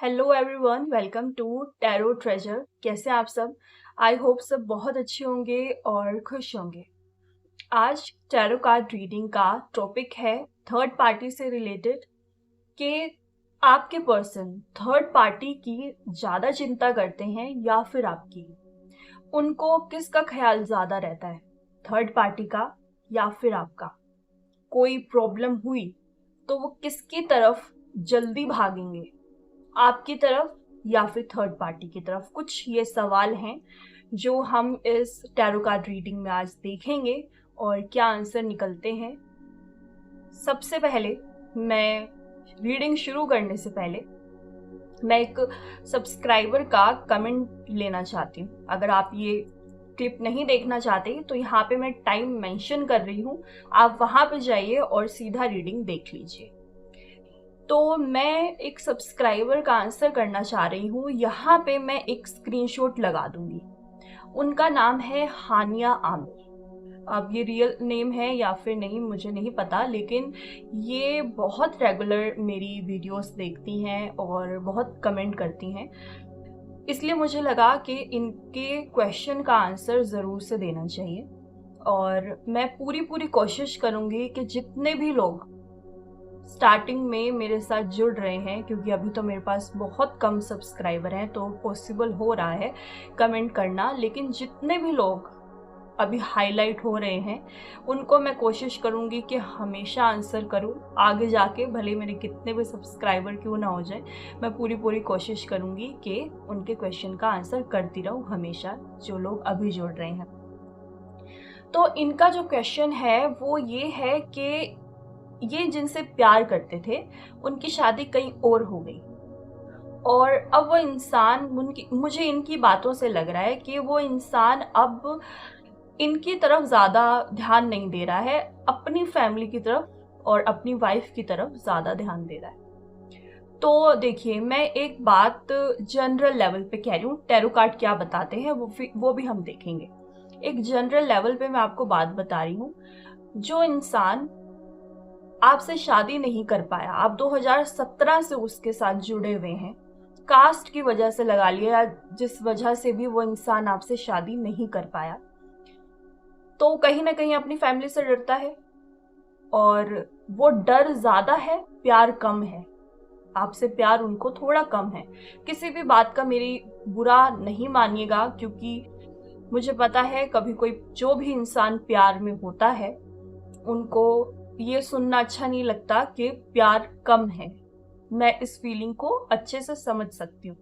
Hello everyone, welcome to Tarot Treasure. कैसे हैं आप सब? आई होप सब बहुत अच्छे होंगे और खुश होंगे। आज टैरो कार्ड रीडिंग का टॉपिक है थर्ड पार्टी से रिलेटेड कि आपके पर्सन थर्ड पार्टी की ज़्यादा चिंता करते हैं या फिर आपकी। उनको किसका ख्याल ज़्यादा रहता है, थर्ड पार्टी का या फिर आपका? कोई प्रॉब्लम हुई तो वो किसकी तरफ जल्दी भागेंगे, आपकी तरफ या फिर थर्ड पार्टी की तरफ? कुछ ये सवाल हैं जो हम इस टैरो कार्ड रीडिंग में आज देखेंगे और क्या आंसर निकलते हैं। सबसे पहले मैं रीडिंग शुरू करने से पहले मैं एक सब्सक्राइबर का कमेंट लेना चाहती हूँ। अगर आप ये क्लिप नहीं देखना चाहते तो यहाँ पे मैं टाइम मेंशन कर रही हूँ, आप वहाँ पे जाइए और सीधा रीडिंग देख लीजिए। तो मैं एक सब्सक्राइबर का आंसर करना चाह रही हूँ। यहाँ पे मैं एक स्क्रीनशॉट लगा दूंगी। उनका नाम है हानिया आमिर। अब ये रियल नेम है या फिर नहीं मुझे नहीं पता, लेकिन ये बहुत रेगुलर मेरी वीडियोस देखती हैं और बहुत कमेंट करती हैं, इसलिए मुझे लगा कि इनके क्वेश्चन का आंसर ज़रूर से देना चाहिए। और मैं पूरी कोशिश करूँगी कि जितने भी लोग स्टार्टिंग में मेरे साथ जुड़ रहे हैं, क्योंकि अभी तो मेरे पास बहुत कम सब्सक्राइबर हैं तो पॉसिबल हो रहा है कमेंट करना, लेकिन जितने भी लोग अभी हाईलाइट हो रहे हैं उनको मैं कोशिश करूंगी कि हमेशा आंसर करूं। आगे जाके भले मेरे कितने भी सब्सक्राइबर क्यों ना हो जाए, मैं पूरी कोशिश करूंगी कि उनके क्वेश्चन का आंसर करती रहूं हमेशा, जो लोग अभी जुड़ रहे हैं। तो इनका जो क्वेश्चन है वो ये है कि ये जिनसे प्यार करते थे उनकी शादी कहीं और हो गई, और अब वो इंसान मुझे इनकी बातों से लग रहा है कि वो इंसान अब इनकी तरफ ज़्यादा ध्यान नहीं दे रहा है, अपनी फैमिली की तरफ और अपनी वाइफ की तरफ ज़्यादा ध्यान दे रहा है। तो देखिए, मैं एक बात जनरल लेवल पे कह रही हूँ, टैरो कार्ड क्या बताते हैं वो भी हम देखेंगे। एक जनरल लेवल पे मैं आपको बात बता रही हूँ। जो इंसान आपसे शादी नहीं कर पाया, आप 2017 से उसके साथ जुड़े हुए हैं, कास्ट की वजह से लगा लिया या जिस वजह से भी वो इंसान आपसे शादी नहीं कर पाया, तो कहीं ना कहीं अपनी फैमिली से डरता है। और वो डर ज्यादा है, प्यार कम है। आपसे प्यार उनको थोड़ा कम है। किसी भी बात का मेरी बुरा नहीं मानिएगा, क्योंकि मुझे पता है कभी कोई जो भी इंसान प्यार में होता है उनको ये सुनना अच्छा नहीं लगता कि प्यार कम है। मैं इस फीलिंग को अच्छे से समझ सकती हूँ।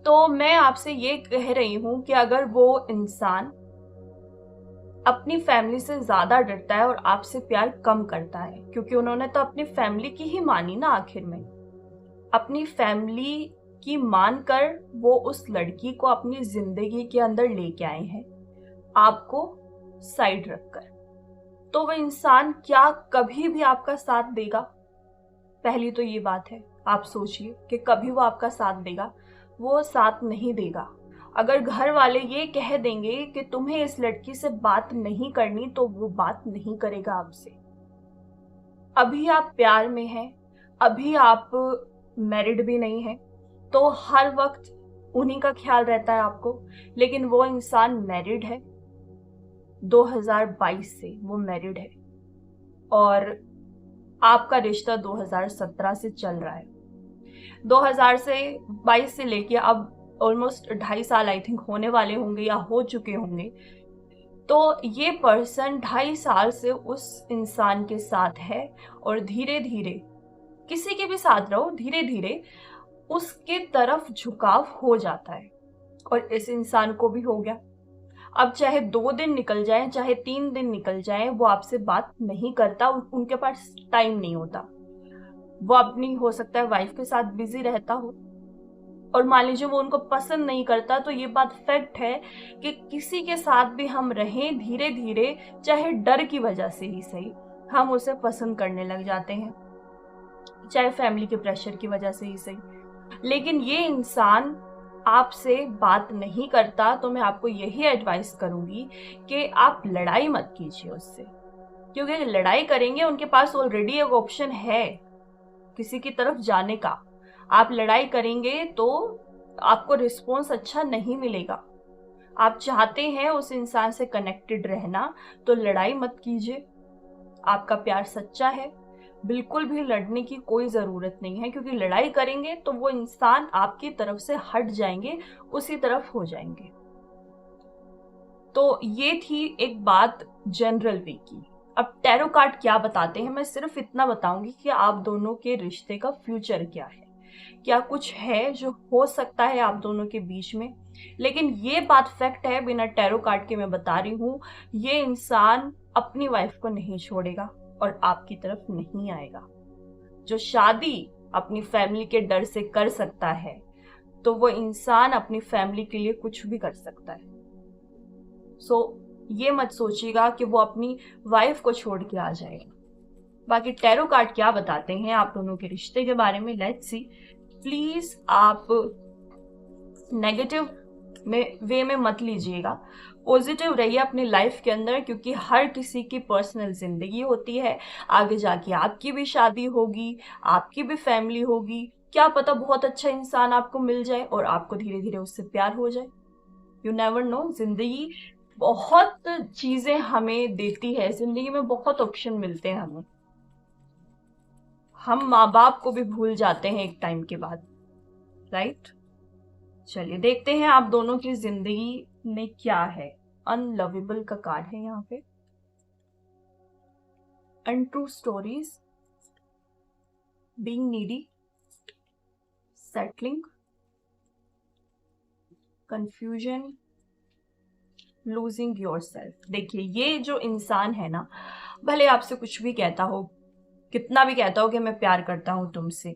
तो मैं आपसे ये कह रही हूँ कि अगर वो इंसान अपनी फैमिली से ज्यादा डरता है और आपसे प्यार कम करता है, क्योंकि उन्होंने तो अपनी फैमिली की ही मानी ना, आखिर में अपनी फैमिली की मानकर वो उस लड़की को अपनी जिंदगी के अंदर लेके आए हैं, आपको साइड रखकर। तो वह इंसान क्या कभी भी आपका साथ देगा? पहली तो ये बात है, आप सोचिए कि कभी वो आपका साथ देगा? वो साथ नहीं देगा। अगर घर वाले ये कह देंगे कि तुम्हें इस लड़की से बात नहीं करनी, तो वो बात नहीं करेगा आपसे। अभी आप प्यार में हैं, अभी आप मैरिड भी नहीं हैं, तो हर वक्त उन्हीं का ख्याल रहता है आपको। लेकिन वो इंसान मैरिड है, 2022 से वो मैरिड है, और आपका रिश्ता 2017 से चल रहा है। 2022 से लेके अब ऑलमोस्ट 2.5 साल आई थिंक होने वाले होंगे या हो चुके होंगे। तो ये पर्सन 2.5 साल से उस इंसान के साथ है, और धीरे धीरे किसी के भी साथ रहो, धीरे धीरे उसके तरफ झुकाव हो जाता है। और इस इंसान को भी हो गया। अब चाहे 2 दिन निकल जाए, चाहे 3 दिन निकल जाए, वो आपसे बात नहीं करता, उनके पास टाइम नहीं होता। वो अपनी, हो सकता है वाइफ के साथ बिजी रहता हो, और मान लीजिए वो उनको पसंद नहीं करता, तो ये बात फैक्ट है कि किसी के साथ भी हम रहें, धीरे धीरे चाहे डर की वजह से ही सही, हम उसे पसंद करने लग जाते हैं, चाहे फैमिली के प्रेशर की वजह से ही सही। लेकिन ये इंसान आपसे बात नहीं करता, तो मैं आपको यही एडवाइस करूंगी कि आप लड़ाई मत कीजिए उससे, क्योंकि लड़ाई करेंगे उनके पास ऑलरेडी एक ऑप्शन है किसी की तरफ जाने का। आप लड़ाई करेंगे तो आपको रिस्पॉन्स अच्छा नहीं मिलेगा। आप चाहते हैं उस इंसान से कनेक्टेड रहना, तो लड़ाई मत कीजिए। आपका प्यार सच्चा है, बिल्कुल भी लड़ने की कोई ज़रूरत नहीं है, क्योंकि लड़ाई करेंगे तो वो इंसान आपकी तरफ से हट जाएंगे, उसी तरफ हो जाएंगे। तो ये थी एक बात जनरल वे की। अब टैरो कार्ड क्या बताते हैं, मैं सिर्फ इतना बताऊंगी कि आप दोनों के रिश्ते का फ्यूचर क्या है, क्या कुछ है जो हो सकता है आप दोनों के बीच में। लेकिन ये बात फैक्ट है, बिना टैरो कार्ड के मैं बता रही हूँ, ये इंसान अपनी वाइफ को नहीं छोड़ेगा और आपकी तरफ नहीं आएगा। जो शादी अपनी फैमिली के डर से कर सकता है, तो वो इंसान अपनी फैमिली के लिए कुछ भी कर सकता है। सो ये मत सोचिएगा कि वो अपनी वाइफ को छोड़ के आ जाएगा। बाकी टैरो कार्ड क्या बताते हैं आप दोनों के रिश्ते के बारे में, लेट्स सी। प्लीज आप नेगेटिव वे में मत लीजिएगा, पॉजिटिव रहिए अपनी लाइफ के अंदर, क्योंकि हर किसी की पर्सनल जिंदगी होती है। आगे जाके आपकी भी शादी होगी, आपकी भी फैमिली होगी, क्या पता बहुत अच्छा इंसान आपको मिल जाए और आपको धीरे धीरे उससे प्यार हो जाए। यू नेवर नो, जिंदगी बहुत चीजें हमें देती है, जिंदगी में बहुत ऑप्शन मिलते हैं हमें। हम माँ बाप को भी भूल जाते हैं एक टाइम के बाद, राइट। चलिए देखते हैं आप दोनों की जिंदगी में क्या है। अनलवेबल का कार्ड है यहाँ पे, untrue stories, being needy, settling, confusion, losing yourself. देखिए ये जो इंसान है ना, भले आपसे कुछ भी कहता हो, कितना भी कहता हो कि मैं प्यार करता हूं तुमसे,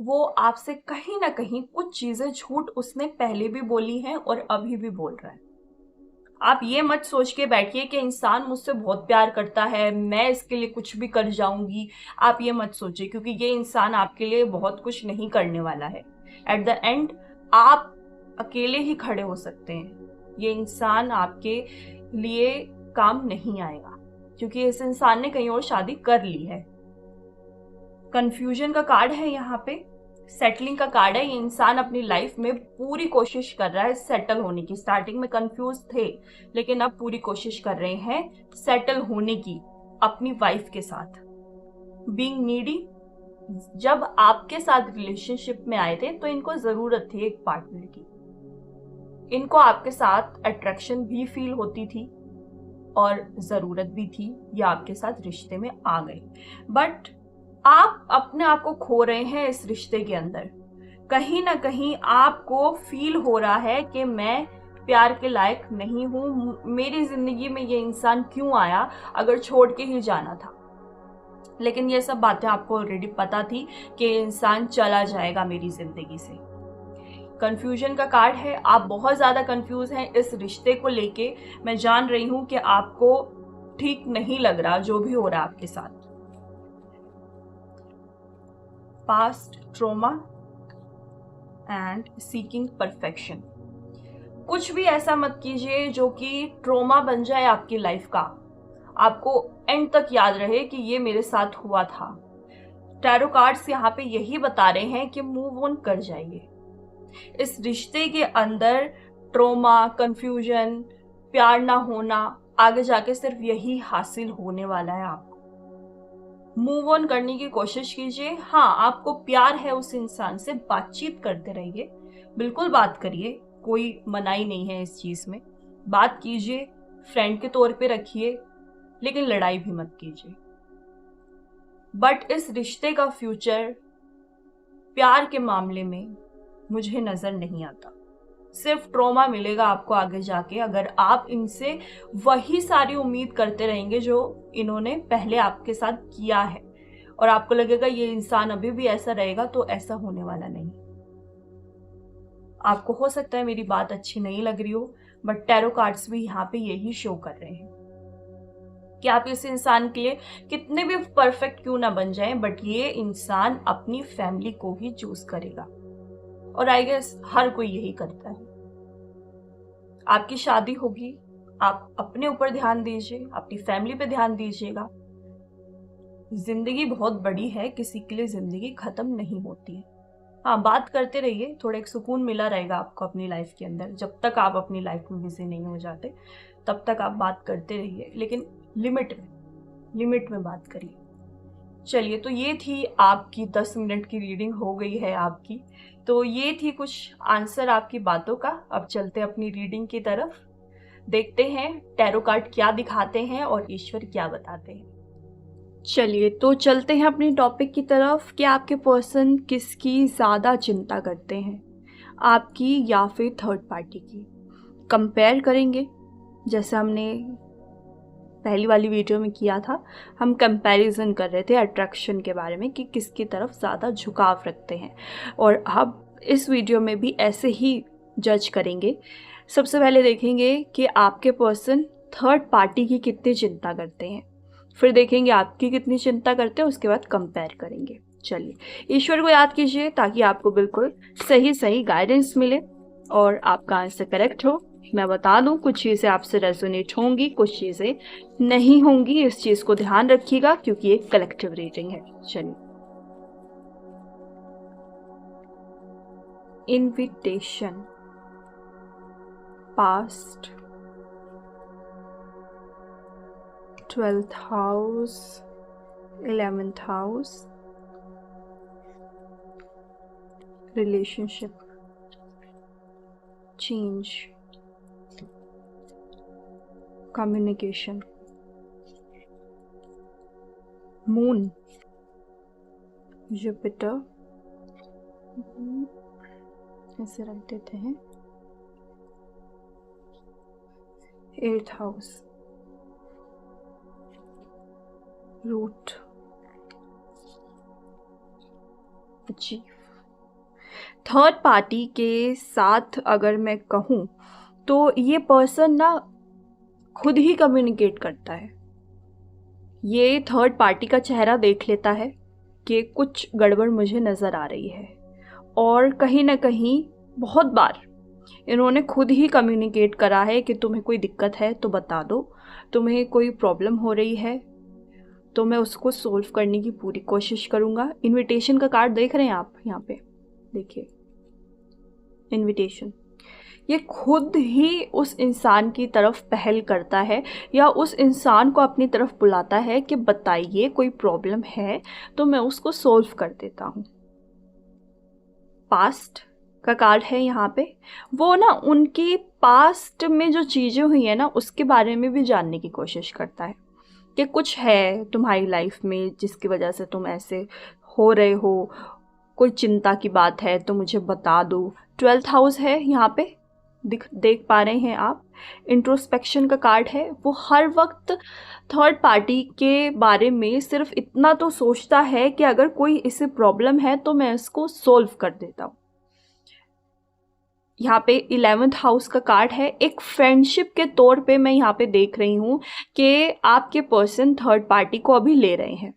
वो आपसे कहीं ना कहीं कुछ चीजें झूठ उसने पहले भी बोली हैं और अभी भी बोल रहा है। आप ये मत सोच के बैठिए कि इंसान मुझसे बहुत प्यार करता है, मैं इसके लिए कुछ भी कर जाऊंगी। आप ये मत सोचिए, क्योंकि ये इंसान आपके लिए बहुत कुछ नहीं करने वाला है। एट द एंड आप अकेले ही खड़े हो सकते हैं। ये इंसान आपके लिए काम नहीं आएगा, क्योंकि इस इंसान ने कहीं और शादी कर ली है। कंफ्यूजन का कार्ड है यहाँ पे, सेटलिंग का कार्ड है। ये इंसान अपनी लाइफ में पूरी कोशिश कर रहा है सेटल होने की। स्टार्टिंग में कंफ्यूज थे, लेकिन अब पूरी कोशिश कर रहे हैं सेटल होने की अपनी वाइफ के साथ। बीइंग नीडी, जब आपके साथ रिलेशनशिप में आए थे तो इनको जरूरत थी एक पार्टनर की। इनको आपके साथ अट्रैक्शन भी फील होती थी और जरूरत भी थी, ये आपके साथ रिश्ते में आ गए। बट आप अपने आप को खो रहे हैं इस रिश्ते के अंदर। कहीं ना कहीं आपको फील हो रहा है कि मैं प्यार के लायक नहीं हूं, मेरी जिंदगी में ये इंसान क्यों आया, अगर छोड़ के ही जाना था। लेकिन ये सब बातें आपको ऑलरेडी पता थी कि इंसान चला जाएगा मेरी जिंदगी से। कंफ्यूजन का कार्ड है, आप बहुत ज्यादा कंफ्यूज हैं इस रिश्ते को लेके। मैं जान रही हूं कि आपको ठीक नहीं लग रहा जो भी हो रहा है आपके साथ। Past trauma and seeking perfection. कुछ भी ऐसा मत कीजिए जो कि ट्रॉमा बन जाए आपकी लाइफ का, आपको एंड तक याद रहे कि ये मेरे साथ हुआ था। टैरो कार्ड्स यहाँ पे यही बता रहे हैं कि मूव ऑन कर जाइए। इस रिश्ते के अंदर ट्रॉमा, कंफ्यूजन, प्यार ना होना, आगे जाके सिर्फ यही हासिल होने वाला है आपको। मूव ऑन करने की कोशिश कीजिए। हाँ, आपको प्यार है उस इंसान से, बातचीत करते रहिए, बिल्कुल बात करिए, कोई मनाही नहीं है इस चीज में। बात कीजिए, फ्रेंड के तौर पे रखिए, लेकिन लड़ाई भी मत कीजिए। बट इस रिश्ते का फ्यूचर प्यार के मामले में मुझे नजर नहीं आता। सिर्फ ट्रॉमा मिलेगा आपको आगे जाके, अगर आप इनसे वही सारी उम्मीद करते रहेंगे जो इन्होंने पहले आपके साथ किया है, और आपको लगेगा ये इंसान अभी भी ऐसा रहेगा, तो ऐसा होने वाला नहीं। आपको हो सकता है मेरी बात अच्छी नहीं लग रही हो, बट टैरो कार्ड्स भी यहाँ पे यही शो कर रहे हैं कि आप इस इंसान के लिए कितने भी परफेक्ट क्यों ना बन जाएं, बट ये इंसान अपनी फैमिली को ही चूज करेगा। और आई गेस हर कोई यही करता है। आपकी शादी होगी, आप अपने ऊपर ध्यान दीजिए, अपनी फैमिली पे ध्यान दीजिएगा। जिंदगी बहुत बड़ी है, किसी के लिए जिंदगी खत्म नहीं होती है। हाँ, बात करते रहिए, थोड़ा एक सुकून मिला रहेगा आपको अपनी लाइफ के अंदर। जब तक आप अपनी लाइफ में बिजी नहीं हो जाते तब तक आप बात करते रहिए, लेकिन लिमिट में बात करिए। चलिए, तो ये थी आपकी 10 मिनट की रीडिंग हो गई है आपकी। तो ये थी कुछ आंसर आपकी बातों का। अब चलते अपनी रीडिंग की तरफ, देखते हैं टैरो कार्ड क्या दिखाते हैं और ईश्वर क्या बताते हैं। चलिए, तो चलते हैं अपनी टॉपिक की तरफ कि आपके पर्सन किसकी ज़्यादा चिंता करते हैं, आपकी या फिर थर्ड पार्टी की। कंपेयर करेंगे, जैसे हमने पहली वाली वीडियो में किया था। हम कंपैरिजन कर रहे थे अट्रैक्शन के बारे में कि किसकी तरफ ज़्यादा झुकाव रखते हैं, और अब इस वीडियो में भी ऐसे ही जज करेंगे। सबसे पहले देखेंगे कि आपके पर्सन थर्ड पार्टी की कितनी चिंता करते हैं, फिर देखेंगे आपकी कितनी चिंता करते हैं, उसके बाद कंपेयर करेंगे। चलिए, ईश्वर को याद कीजिए ताकि आपको बिल्कुल सही गाइडेंस मिले और आपका आंसर करेक्ट हो। मैं बता दूं, कुछ चीज़ें आपसे रेजोनेट होंगी, कुछ चीज़ें नहीं होंगी। इस चीज़ को ध्यान रखिएगा क्योंकि एक कलेक्टिव रीडिंग है। चलिए, invitation, past, 12th house, 11th house, relationship, change, communication, moon, Jupiter, ऐसे रख देते हैं, 8th house, root, achieve. Third party के साथ अगर मैं कहूँ तो ये पर्सन ना खुद ही कम्युनिकेट करता है। ये थर्ड पार्टी का चेहरा देख लेता है कि कुछ गड़बड़ मुझे नज़र आ रही है, और कहीं ना कहीं बहुत बार इन्होंने खुद ही कम्युनिकेट करा है कि तुम्हें कोई दिक्कत है तो बता दो, तुम्हें कोई प्रॉब्लम हो रही है तो मैं उसको सोल्व करने की पूरी कोशिश करूँगा। इनविटेशन का कार्ड देख रहे हैं आप, यहाँ पे देखिए, इनविटेशन। ये खुद ही उस इंसान की तरफ पहल करता है या उस इंसान को अपनी तरफ बुलाता है कि बताइए कोई प्रॉब्लम है तो मैं उसको सोल्व कर देता हूँ। पास्ट का कार्ड है यहाँ पे। वो ना उनकी पास्ट में जो चीज़ें हुई है ना उसके बारे में भी जानने की कोशिश करता है कि कुछ है तुम्हारी लाइफ में जिसकी वजह से तुम ऐसे हो रहे हो, कोई चिंता की बात है तो मुझे बता दो। 12th हाउस है यहाँ पे, देख पा रहे हैं आप। इंट्रोस्पेक्शन का कार्ड है। वो हर वक्त थर्ड पार्टी के बारे में सिर्फ इतना तो सोचता है कि अगर कोई इसे प्रॉब्लम है तो मैं इसको सोल्व कर देता हूँ। यहाँ पे 11th हाउस का कार्ड है। एक फ्रेंडशिप के तौर पे मैं यहाँ पे देख रही हूँ कि आपके पर्सन थर्ड पार्टी को अभी ले रहे हैं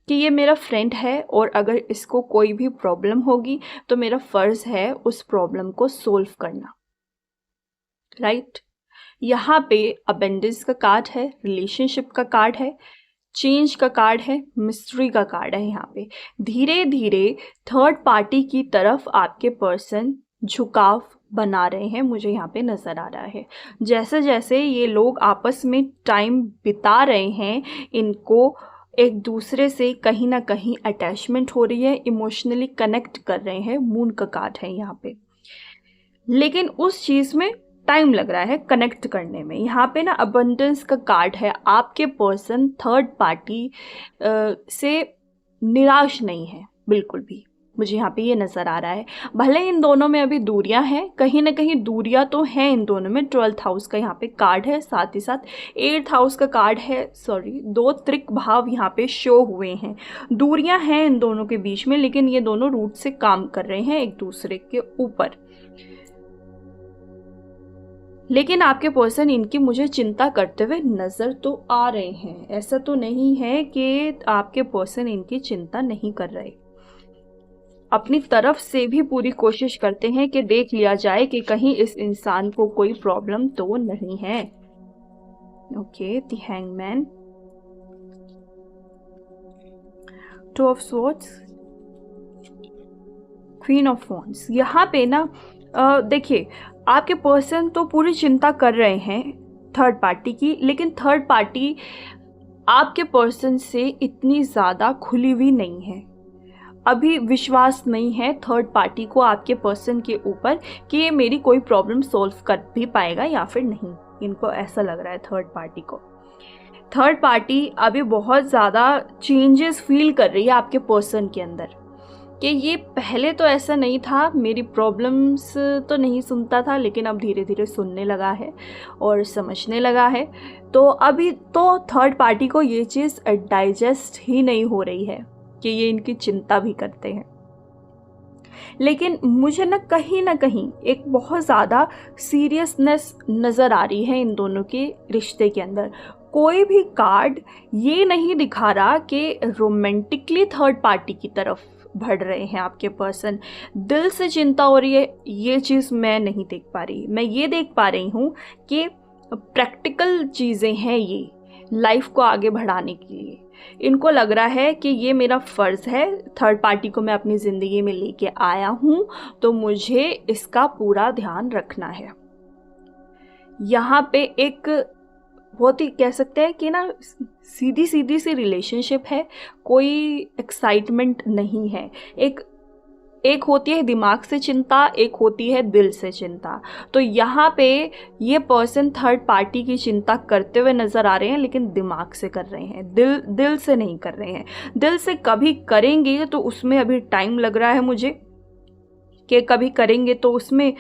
कि ये मेरा फ्रेंड है और अगर इसको कोई भी प्रॉब्लम होगी तो मेरा फ़र्ज़ है उस प्रॉब्लम को सोल्व करना, राइट। यहाँ पे अबेंडेंस का कार्ड है, रिलेशनशिप का कार्ड है, चेंज का कार्ड है, मिस्ट्री का कार्ड है। यहाँ पे धीरे धीरे थर्ड पार्टी की तरफ आपके पर्सन झुकाव बना रहे हैं, मुझे यहाँ पे नज़र आ रहा है। जैसे जैसे ये लोग आपस में टाइम बिता रहे हैं, इनको एक दूसरे से कहीं ना कहीं अटैचमेंट हो रही है, इमोशनली कनेक्ट कर रहे हैं। मून का कार्ड है यहाँ पे, लेकिन उस चीज़ में टाइम लग रहा है कनेक्ट करने में। यहाँ पे ना अबंडेंस का कार्ड है। आपके पर्सन थर्ड पार्टी से निराश नहीं है बिल्कुल भी, मुझे यहाँ पे ये नज़र आ रहा है। भले इन दोनों में अभी दूरियां हैं, कहीं ना कहीं दूरियां तो हैं इन दोनों में। 12th हाउस का यहाँ पे कार्ड है, साथ ही साथ 8th हाउस का कार्ड है। सॉरी, 2 त्रिक भाव यहाँ पे शो हुए हैं। दूरियां हैं इन दोनों के बीच में, लेकिन ये दोनों रूट से काम कर रहे हैं एक दूसरे के ऊपर। लेकिन आपके पर्सन इनकी मुझे चिंता करते हुए नज़र तो आ रहे हैं। ऐसा तो नहीं है कि आपके पर्सन इनकी चिंता नहीं कर रहे, अपनी तरफ से भी पूरी कोशिश करते हैं कि देख लिया जाए कि कहीं इस इंसान को कोई प्रॉब्लम तो नहीं है। Okay, the hangman, two of swords, queen of wands. यहाँ पे ना देखिए, आपके पर्सन तो पूरी चिंता कर रहे हैं थर्ड पार्टी की, लेकिन थर्ड पार्टी आपके पर्सन से इतनी ज़्यादा खुली हुई नहीं है। अभी विश्वास नहीं है थर्ड पार्टी को आपके पर्सन के ऊपर कि ये मेरी कोई प्रॉब्लम सॉल्व कर भी पाएगा या फिर नहीं। इनको ऐसा लग रहा है थर्ड पार्टी को। थर्ड पार्टी अभी बहुत ज़्यादा चेंजेस फील कर रही है आपके पर्सन के अंदर, कि ये पहले तो ऐसा नहीं था, मेरी प्रॉब्लम्स तो नहीं सुनता था, लेकिन अब धीरे धीरे सुनने लगा है और समझने लगा है। तो अभी तो थर्ड पार्टी को ये चीज़ डाइजेस्ट ही नहीं हो रही है कि ये इनकी चिंता भी करते हैं। लेकिन मुझे ना कहीं एक बहुत ज़्यादा सीरियसनेस नज़र आ रही है इन दोनों के रिश्ते के अंदर। कोई भी कार्ड ये नहीं दिखा रहा कि रोमांटिकली थर्ड पार्टी की तरफ बढ़ रहे हैं आपके पर्सन, दिल से चिंता हो रही है, ये चीज़ मैं नहीं देख पा रही। मैं ये देख पा रही हूँ कि प्रैक्टिकल चीज़ें हैं ये लाइफ को आगे बढ़ाने के लिए। इनको लग रहा है कि ये मेरा फ़र्ज़ है, थर्ड पार्टी को मैं अपनी ज़िंदगी में लेके आया हूँ तो मुझे इसका पूरा ध्यान रखना है। यहाँ पे एक बहुत ही कह सकते हैं कि ना सीधी सी रिलेशनशिप है, कोई एक्साइटमेंट नहीं है। एक होती है दिमाग से चिंता, एक होती है दिल से चिंता। तो यहाँ पे ये पर्सन थर्ड पार्टी की चिंता करते हुए नज़र आ रहे हैं, लेकिन दिमाग से कर रहे हैं, दिल से नहीं कर रहे हैं। दिल से कभी करेंगे तो उसमें अभी टाइम लग रहा है मुझे, कि कभी करेंगे तो उसमें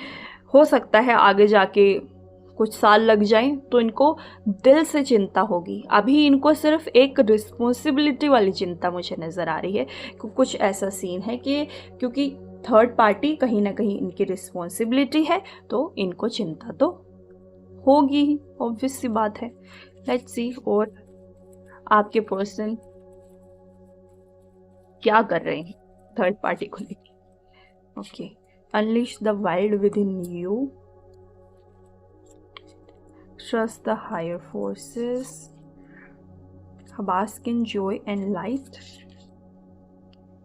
हो सकता है आगे जाके कुछ साल लग जाएं, तो इनको दिल से चिंता होगी। अभी इनको सिर्फ एक रिस्पॉन्सिबिलिटी वाली चिंता मुझे नज़र आ रही है। कुछ ऐसा सीन है कि क्योंकि थर्ड पार्टी कहीं ना कहीं इनकी रिस्पॉन्सिबिलिटी है, तो इनको चिंता तो होगी ही, ऑब्वियस सी बात है। लेट्स सी और आपके पर्सन क्या कर रहे हैं थर्ड पार्टी को लेकर। Okay, unleash the wild with in you, trust the higher forces, bask in joy and light,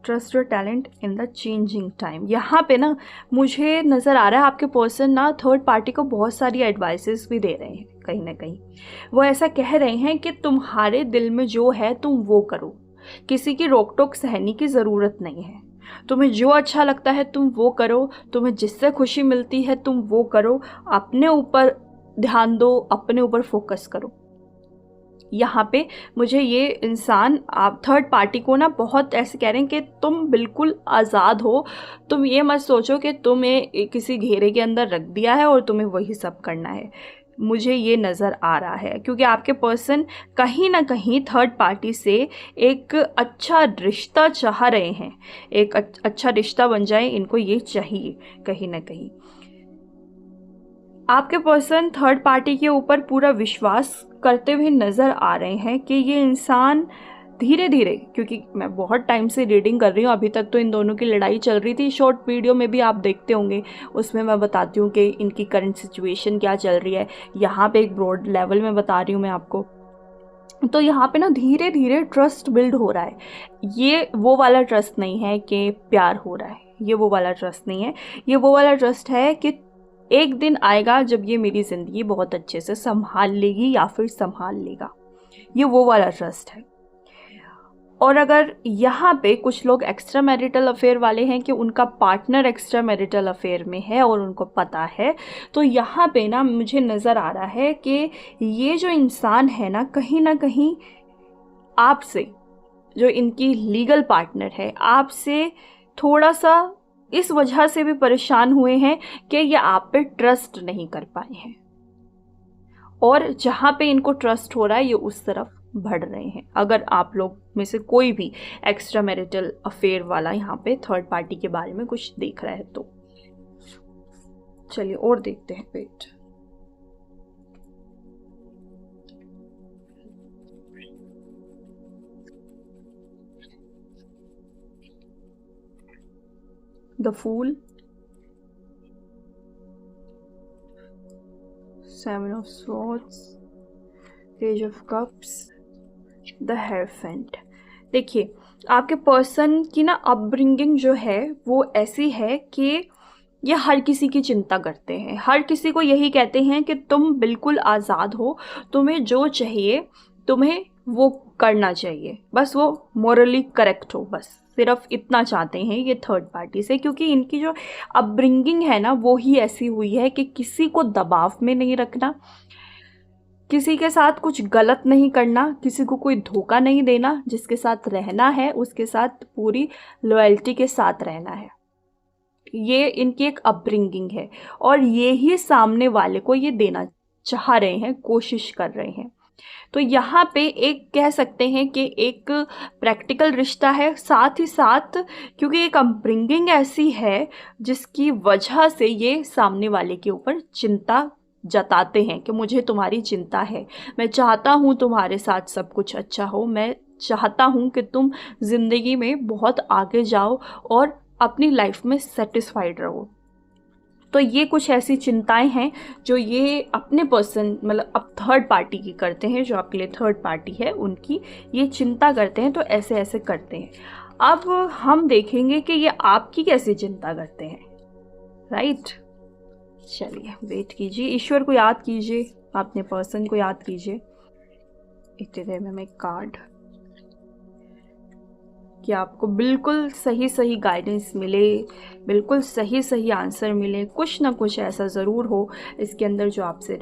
trust your talent in the changing time। यहाँ पे ना मुझे नज़र आ रहा है आपके पर्सन ना थर्ड पार्टी को बहुत सारी एडवाइसेस भी दे रहे हैं। कहीं ना कहीं वो ऐसा कह रहे हैं कि तुम्हारे दिल में जो है तुम वो करो, किसी की रोक टोक सहने की ज़रूरत नहीं है। तुम्हें जो अच्छा लगता है तुम वो करो, तुम्हें जिससे खुशी मिलती है तुम वो करो, अपने ऊपर ध्यान दो, अपने ऊपर फोकस करो। यहाँ पे मुझे ये इंसान आप थर्ड पार्टी को ना बहुत ऐसे कह रहे हैं कि तुम बिल्कुल आज़ाद हो, तुम ये मत सोचो कि तुम्हें किसी घेरे के अंदर रख दिया है और तुम्हें वही सब करना है। मुझे ये नज़र आ रहा है क्योंकि आपके पर्सन कहीं ना कहीं थर्ड पार्टी से एक अच्छा रिश्ता चाह रहे हैं, एक अच्छा रिश्ता बन जाए, इनको ये चाहिए कहीं ना कहीं। आपके पर्सन थर्ड पार्टी के ऊपर पूरा विश्वास करते हुए नज़र आ रहे हैं कि ये इंसान धीरे धीरे, क्योंकि मैं बहुत टाइम से रीडिंग कर रही हूँ, अभी तक तो इन दोनों की लड़ाई चल रही थी। शॉर्ट वीडियो में भी आप देखते होंगे, उसमें मैं बताती हूँ कि इनकी करंट सिचुएशन क्या चल रही है। यहाँ पे एक ब्रॉड लेवल में बता रही हूँ मैं आपको। तो यहाँ पे ना धीरे धीरे ट्रस्ट बिल्ड हो रहा है। ये वो वाला ट्रस्ट नहीं है कि प्यार हो रहा है, ये वो वाला ट्रस्ट नहीं है। ये वो वाला ट्रस्ट है कि एक दिन आएगा जब ये मेरी ज़िंदगी बहुत अच्छे से संभाल लेगी या फिर संभाल लेगा, ये वो वाला ट्रस्ट है। और अगर यहाँ पे कुछ लोग एक्स्ट्रा मैरिटल अफेयर वाले हैं कि उनका पार्टनर एक्स्ट्रा मैरिटल अफेयर में है और उनको पता है, तो यहाँ पे ना मुझे नज़र आ रहा है कि ये जो इंसान है ना कहीं आपसे, जो इनकी लीगल पार्टनर है, आपसे थोड़ा सा इस वजह से भी परेशान हुए हैं कि ये आप पे ट्रस्ट नहीं कर पाए हैं, और जहाँ पे इनको ट्रस्ट हो रहा है ये उस तरफ बढ़ रहे हैं। अगर आप लोग में से कोई भी एक्स्ट्रा मैरिटल अफेयर वाला यहाँ पे थर्ड पार्टी के बारे में कुछ देख रहा है तो चलिए और देखते हैं पेट। The Fool, 7 of Swords, Page of Cups, The Hierophant। देखिए, आपके पर्सन की ना अपब्रिंगिंग जो है वो ऐसी है कि ये हर किसी की चिंता करते हैं, हर किसी को यही कहते हैं कि तुम बिल्कुल आज़ाद हो, तुम्हें जो चाहिए तुम्हें वो करना चाहिए, बस वो मोरली करेक्ट हो, बस सिर्फ इतना चाहते हैं ये थर्ड पार्टी से, क्योंकि इनकी जो अपब्रिंगिंग है ना वो ही ऐसी हुई है कि किसी को दबाव में नहीं रखना, किसी के साथ कुछ गलत नहीं करना, किसी को कोई धोखा नहीं देना, जिसके साथ रहना है उसके साथ पूरी लॉयल्टी के साथ रहना है। ये इनकी एक अपब्रिंगिंग है और ये ही सामने वाले को ये देना चाह रहे हैं, कोशिश कर रहे हैं। तो यहाँ पे एक कह सकते हैं कि एक प्रैक्टिकल रिश्ता है, साथ ही साथ क्योंकि एक अपब्रिंगिंग ऐसी है जिसकी वजह से ये सामने वाले के ऊपर चिंता जताते हैं कि मुझे तुम्हारी चिंता है, मैं चाहता हूँ तुम्हारे साथ सब कुछ अच्छा हो, मैं चाहता हूँ कि तुम ज़िंदगी में बहुत आगे जाओ और अपनी लाइफ में सेटिस्फाइड रहो। तो ये कुछ ऐसी चिंताएं हैं जो ये अपने पर्सन मतलब अब थर्ड पार्टी की करते हैं, जो आपके लिए थर्ड पार्टी है उनकी ये चिंता करते हैं, तो ऐसे ऐसे करते हैं। अब हम देखेंगे कि ये आपकी कैसी चिंता करते हैं, राइट। चलिए वेट कीजिए, ईश्वर को याद कीजिए, अपने पर्सन को याद कीजिए। इतनी देर में मैं कार्ड कि आपको बिल्कुल सही सही गाइडेंस मिले, बिल्कुल सही सही आंसर मिले, कुछ ना कुछ ऐसा ज़रूर हो इसके अंदर जो आपसे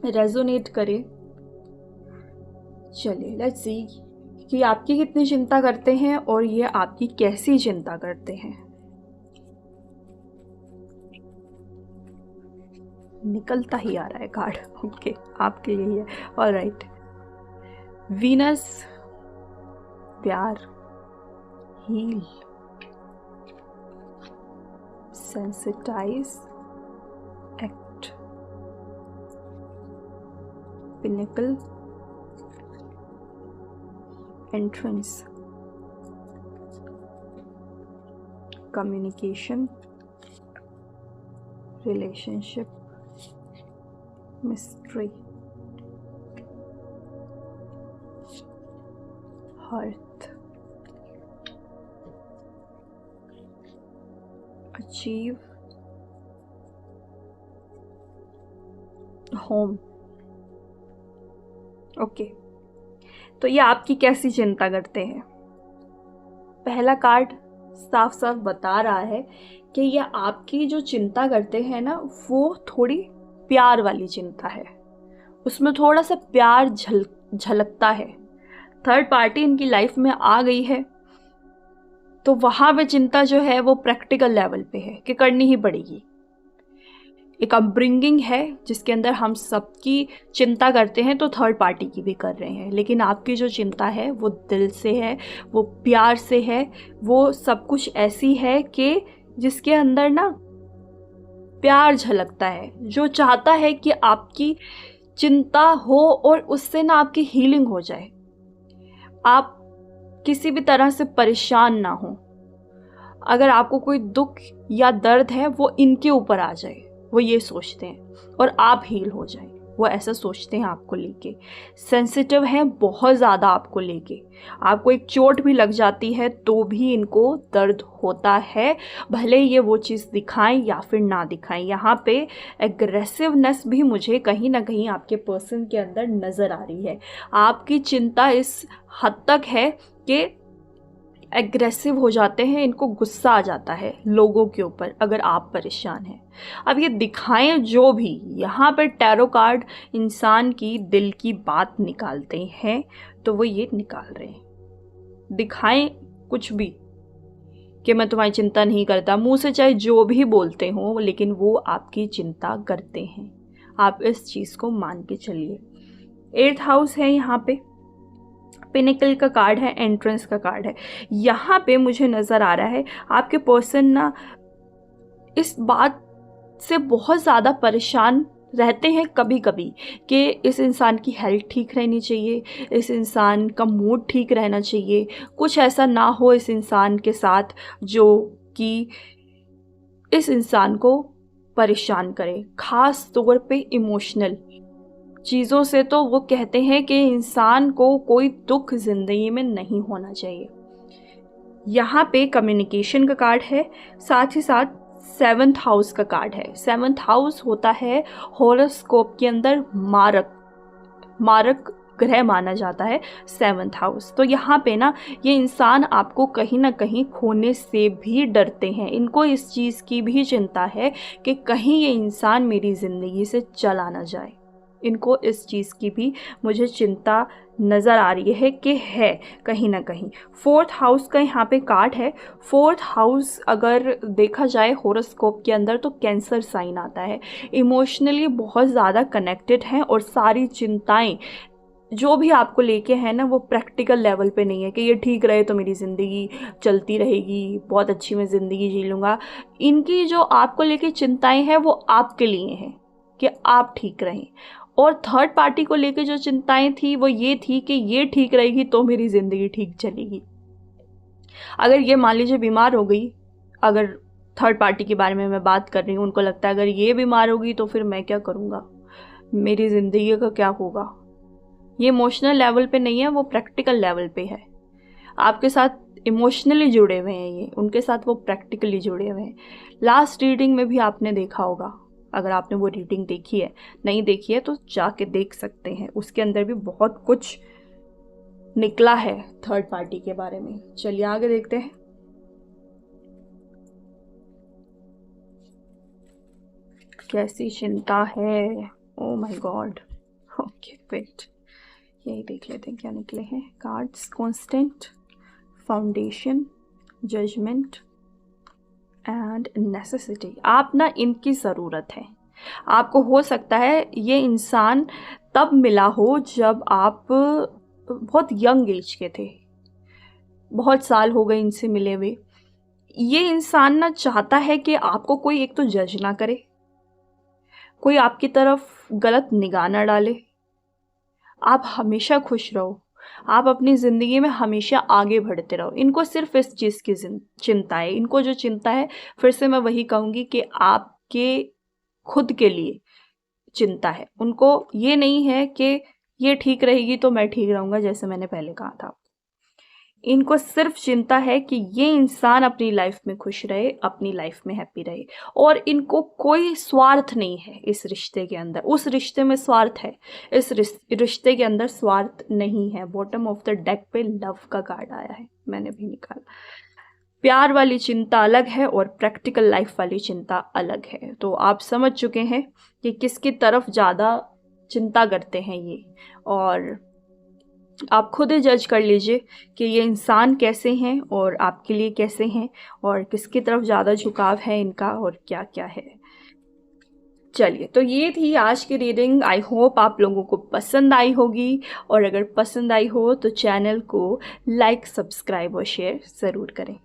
रेजोनेट करे। चलिए लेट्स सी कि आपकी कितनी चिंता करते हैं और ये आपकी कैसी चिंता करते हैं। निकलता ही आ रहा है कार्ड, ओके आपके लिए ही है। ऑलराइट, वीनस, प्यार, heal, sensitise, act, pinnacle, entrance, communication, relationship, mystery, hurt, achieve, home. Okay, तो ये आपकी कैसी चिंता करते हैं। पहला कार्ड साफ साफ बता रहा है कि ये आपकी जो चिंता करते हैं ना वो थोड़ी प्यार वाली चिंता है, उसमें थोड़ा सा प्यार झलकता है। थर्ड पार्टी इनकी लाइफ में आ गई है तो वहाँ पे चिंता जो है वो प्रैक्टिकल लेवल पे है कि करनी ही पड़ेगी। एक अपब्रिंगिंग है जिसके अंदर हम सबकी चिंता करते हैं, तो थर्ड पार्टी की भी कर रहे हैं, लेकिन आपकी जो चिंता है वो दिल से है, वो प्यार से है, वो सब कुछ ऐसी है कि जिसके अंदर ना प्यार झलकता है, जो चाहता है कि आपकी चिंता हो और उससे ना आपकी हीलिंग हो जाए, आप किसी भी तरह से परेशान ना हो। अगर आपको कोई दुख या दर्द है वो इनके ऊपर आ जाए, वो ये सोचते हैं, और आप हील हो जाए, वो ऐसा सोचते हैं आपको लेके। सेंसिटिव हैं बहुत ज़्यादा आपको लेके, आपको एक चोट भी लग जाती है तो भी इनको दर्द होता है, भले ये वो चीज़ दिखाएं या फिर ना दिखाएं। यहाँ पे एग्रेसिवनेस भी मुझे कहीं ना कहीं आपके पर्सन के अंदर नज़र आ रही है। आपकी चिंता इस हद तक है कि एग्रेसिव हो जाते हैं, इनको गुस्सा आ जाता है लोगों के ऊपर अगर आप परेशान हैं। अब ये दिखाएं जो भी, यहाँ पर टैरो कार्ड इंसान की दिल की बात निकालते हैं, तो वो ये निकाल रहे हैं। दिखाएं कुछ भी कि मैं तुम्हारी चिंता नहीं करता, मुंह से चाहे जो भी बोलते हो, लेकिन वो आपकी चिंता करते हैं। आप इस चीज़ को मान के चलिए। 8th हाउस है यहाँ पे, पिनेकल का कार्ड है, एंट्रेंस का कार्ड है। यहाँ पे मुझे नज़र आ रहा है आपके पर्सन ना इस बात से बहुत ज़्यादा परेशान रहते हैं कभी कभी कि इस इंसान की हेल्थ ठीक रहनी चाहिए, इस इंसान का मूड ठीक रहना चाहिए, कुछ ऐसा ना हो इस इंसान के साथ जो कि इस इंसान को परेशान करे, ख़ास तौर पे इमोशनल चीज़ों से, तो वो कहते हैं कि इंसान को कोई दुख ज़िंदगी में नहीं होना चाहिए। यहाँ पे कम्युनिकेशन का कार्ड है, साथ ही साथ 7th हाउस का कार्ड है। 7th हाउस होता है हॉरोस्कोप के अंदर मारक ग्रह माना जाता है 7th हाउस। तो यहाँ पे ना ये इंसान आपको कहीं ना कहीं खोने से भी डरते हैं। इनको इस चीज़ की भी चिंता है कि कहीं ये इंसान मेरी ज़िंदगी से चला ना जाए। इनको इस चीज़ की भी मुझे चिंता नज़र आ रही है कि है कहीं ना कहीं। 4th हाउस का यहाँ पे कार्ड है। 4th हाउस अगर देखा जाए हॉरोस्कोप के अंदर तो कैंसर साइन आता है। इमोशनली बहुत ज़्यादा कनेक्टेड हैं और सारी चिंताएं जो भी आपको लेके है ना वो प्रैक्टिकल लेवल पे नहीं है कि ये ठीक रहे तो मेरी ज़िंदगी चलती रहेगी, बहुत अच्छी मैं ज़िंदगी जी लूँगा। इनकी जो आपको लेके चिंताएं हैं वो आपके लिए हैं कि आप ठीक रहें। और थर्ड पार्टी को लेके जो चिंताएं थी वो ये थी कि ये ठीक रहेगी तो मेरी ज़िंदगी ठीक चलेगी। अगर ये मान लीजिए बीमार हो गई, अगर थर्ड पार्टी के बारे में मैं बात कर रही हूँ, उनको लगता है अगर ये बीमार होगी तो फिर मैं क्या करूँगा, मेरी ज़िंदगी का क्या होगा। ये इमोशनल लेवल पे नहीं है, वो प्रैक्टिकल लेवल पे है। आपके साथ इमोशनली जुड़े हुए हैं ये, उनके साथ वो प्रैक्टिकली जुड़े हुए हैं। लास्ट रीडिंग में भी आपने देखा होगा, अगर आपने वो रीडिंग देखी है, नहीं देखी है तो जाके देख सकते हैं, उसके अंदर भी बहुत कुछ निकला है थर्ड पार्टी के बारे में। चलिए आगे देखते हैं। कैसी चिंता है, oh my God. Okay wait, यही देख लेते हैं क्या निकले हैं cards. Constant, foundation, judgement and necessity. आप ना इनकी ज़रूरत है। आपको हो सकता है ये इंसान तब मिला हो जब आप बहुत यंग एज के थे, बहुत साल हो गए इनसे मिले हुए। ये इंसान ना चाहता है कि आपको कोई एक तो जज ना करे, कोई आपकी तरफ गलत निगाह ना डाले, आप हमेशा खुश रहो, आप अपनी ज़िंदगी में हमेशा आगे बढ़ते रहो। इनको सिर्फ इस चीज़ की चिंता है। इनको जो चिंता है, फिर से मैं वही कहूँगी कि आपके खुद के लिए चिंता है। उनको ये नहीं है कि ये ठीक रहेगी तो मैं ठीक रहूँगा, जैसे मैंने पहले कहा था। इनको सिर्फ चिंता है कि ये इंसान अपनी लाइफ में खुश रहे, अपनी लाइफ में हैप्पी रहे, और इनको कोई स्वार्थ नहीं है इस रिश्ते के अंदर। उस रिश्ते में स्वार्थ है, इस रिश्ते के अंदर स्वार्थ नहीं है। बॉटम ऑफ द डेक पे लव का कार्ड आया है, मैंने भी निकाला। प्यार वाली चिंता अलग है और प्रैक्टिकल लाइफ वाली चिंता अलग है। तो आप समझ चुके हैं कि किसकी तरफ ज़्यादा चिंता करते हैं ये, और आप खुद ही जज कर लीजिए कि ये इंसान कैसे हैं और आपके लिए कैसे हैं, और किसकी तरफ ज़्यादा झुकाव है इनका, और क्या क्या है। चलिए, तो ये थी आज की रीडिंग। आई होप आप लोगों को पसंद आई होगी, और अगर पसंद आई हो तो चैनल को लाइक, सब्सक्राइब और शेयर ज़रूर करें।